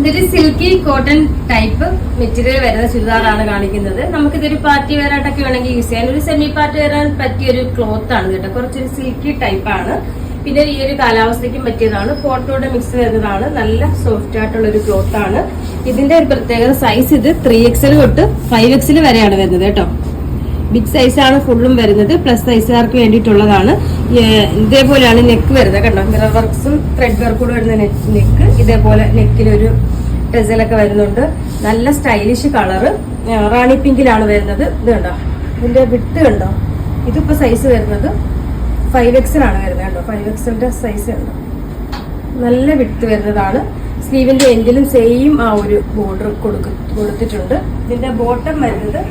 ഇതൊരു silky cotton type material വരുന്ന ചുരിദാറാണ് കാണിക്കുന്നത്. നമുക്കിതൊരു പാർട്ടി വെയർ ആയിട്ടൊക്കെ വേണമെങ്കിൽ യൂസ് ചെയ്യാൻ, ഒരു സെമി പാർട്ടി വെയർ പറ്റിയ ഒരു ക്ലോത്ത് ആണ് കേട്ടോ. കുറച്ചൊരു സിൽക്കി ടൈപ്പാണ്. പിന്നെ ഈ ഒരു കാലാവസ്ഥയ്ക്കും പറ്റിയതാണ്. ഫോട്ടോയുടെ മിക്സ് വരുന്നതാണ്. നല്ല സോഫ്റ്റ് ആയിട്ടുള്ള ഒരു ക്ലോത്ത് ആണ്. ഇതിന്റെ ഒരു പ്രത്യേകത സൈസ് ഇത് 3XL തൊട്ട് 5XL വരെയാണ് വരുന്നത് കേട്ടോ. ബിഗ് സൈസാണ് ഫുള്ളും വരുന്നത്. പ്ലസ് സൈസുകാർക്ക് വേണ്ടിയിട്ടുള്ളതാണ്. ഇതേപോലെയാണ് നെക്ക് വരുന്നത് കണ്ടോ. മിറർ വർക്ക്സും ത്രെഡ് വർക്കും വരുന്ന നെക്ക്. ഇതേപോലെ നെക്കിലൊരു ടെസലൊക്കെ വരുന്നുണ്ട്. നല്ല സ്റ്റൈലിഷ് കളറ് റാണി പിങ്കിലാണ് വരുന്നത്. ഇത് കണ്ടോ, ഇതിന്റെ വിട്ട് കണ്ടോ. ഇതിപ്പോ സൈസ് വരുന്നത് 5XL ആണ് വരുന്നത് കേട്ടോ. 5XLന്റെ സൈസ് കണ്ടോ. നല്ല വിട്ട് വരുന്നതാണ്. സ്ലീവിന്റെ എൻഡിലും സെയിം ആ ഒരു ബോർഡർ കൊടുത്തിട്ടുണ്ട്. ഇതിന്റെ ബോട്ടം വരുന്നത്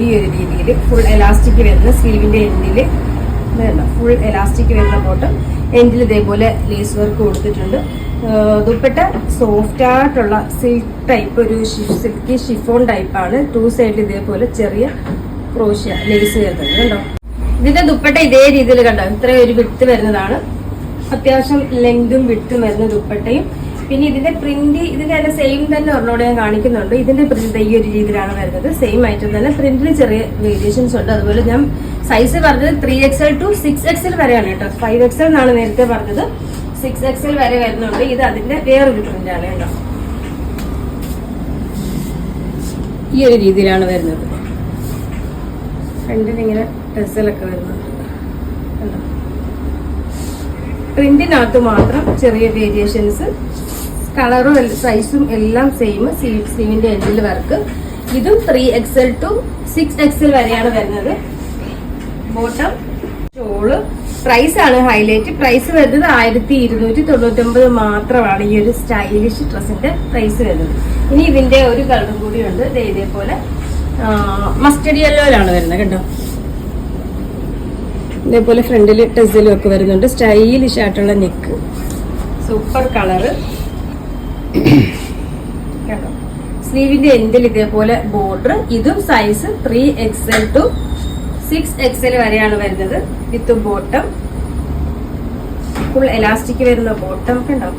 ഈ ഒരു രീതിയിൽ ഫുൾ എലാസ്റ്റിക് വരുന്ന സ്ലീവിന്റെ എൻഡില് ഫുൾ എലാസ്റ്റിക് വരുന്ന ബോട്ടം. എൻഡിൽ ഇതേപോലെ ലേസ് വർക്ക് കൊടുത്തിട്ടുണ്ട്. ദുപ്പട്ട സോഫ്റ്റ് ആയിട്ടുള്ള സിൽക്ക് ടൈപ്പ്, ഒരു സിൽക്കി ഷിഫോൺ ടൈപ്പാണ്. 2 സൈഡിൽ ഇതേപോലെ ചെറിയ ക്രോഷ്യ ലേസ് വരുന്നത് കണ്ടോ. ഇതിന്റെ ദുപ്പട്ട ഇതേ രീതിയിൽ കണ്ടോ. ഇത്രയും ഒരു വിട്ട് വരുന്നതാണ്. അത്യാവശ്യം ലെങ്തും വിട്ടും വരുന്ന ദുപ്പട്ടയും. പിന്നെ ഇതിന്റെ പ്രിന്റ് ഇതിന്റെ തന്നെ സെയിം തന്നെ ഒരെണ്ണോടെ ഞാൻ കാണിക്കുന്നുണ്ട്. ഇതിന്റെ പ്രിന്റ് ഈ ഒരു രീതിയിലാണ് വരുന്നത്. സെയിം ആയിട്ട് തന്നെ പ്രിന്റിൽ ചെറിയ വേരിയേഷൻസ് ഉണ്ട്. അതുപോലെ ഞാൻ സൈസ് പറഞ്ഞത് 3XL to 6XL വരെയാണ് കേട്ടോ. 5XL എന്നാണ് നേരത്തെ പറഞ്ഞത്. 6XL വരെ വരുന്നുണ്ട്. ഇത് അതിന്റെ വേറൊരു പ്രിന്റാണ് കേട്ടോ. ഈ ഒരു രീതിയിലാണ് വരുന്നത്. ഫ്രണ്ടിൽ ഇങ്ങനെ ടെസലൊക്കെ വരുന്നുണ്ട്. പ്രിന്റിനകത്ത് മാത്രം ചെറിയ വേരിയേഷൻസ്. കളറും സൈസും എല്ലാം സെയിം. സ്ലീവിന്റെ എൻഡിൽ വർക്ക്. ഇതും 3XL to 6XL വരെയാണ് വരുന്നത്. ബോട്ടം ഷോള് പ്രൈസ് ആണ് ഹൈലൈറ്റ്. പ്രൈസ് വരുന്നത് 1299 മാത്രമാണ് ഈ ഒരു സ്റ്റൈലിഷ് ഡ്രസ്സിന്റെ പ്രൈസ് വരുന്നത്. ഇനി ഇതിന്റെ ഒരു കളറും കൂടി ഉണ്ട്. ഇതേപോലെ മസ്റ്റർഡ് യെല്ലോയിലാണ് വരുന്നത് കേട്ടോ. ഇതേപോലെ ഫ്രണ്ടിൽ ടെസലും ഒക്കെ വരുന്നുണ്ട്. സ്റ്റൈലിഷ് ആയിട്ടുള്ള നെക്ക്, സൂപ്പർ കളറ് കേട്ടോ. സ്ലീവിന്റെ എൻഡിൽ ഇതേപോലെ ബോർഡർ. ഇതും സൈസ് 3XL to 6XL വരെയാണ് വരുന്നത്. വിത്ത് ബോട്ടം ഫുൾ എലാസ്റ്റിക് വരുന്ന ബോട്ടം കണ്ടോ.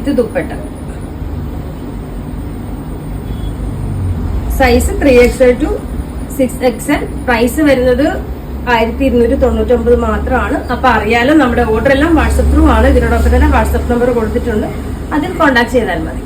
ഇത് dupatta size 3XL to 6XL. Price വരുന്നത് 1299 മാത്രമാണ്. അപ്പൊ അറിയാലോ, നമ്മുടെ ഓർഡർ എല്ലാം വാട്സപ്പ് ത്രൂ ആണ്. ഇതിനോടൊപ്പം തന്നെ വാട്സപ്പ് നമ്പർ കൊടുത്തിട്ടുണ്ട്. അതിൽ കോൺടാക്ട് ചെയ്താൽ മതി.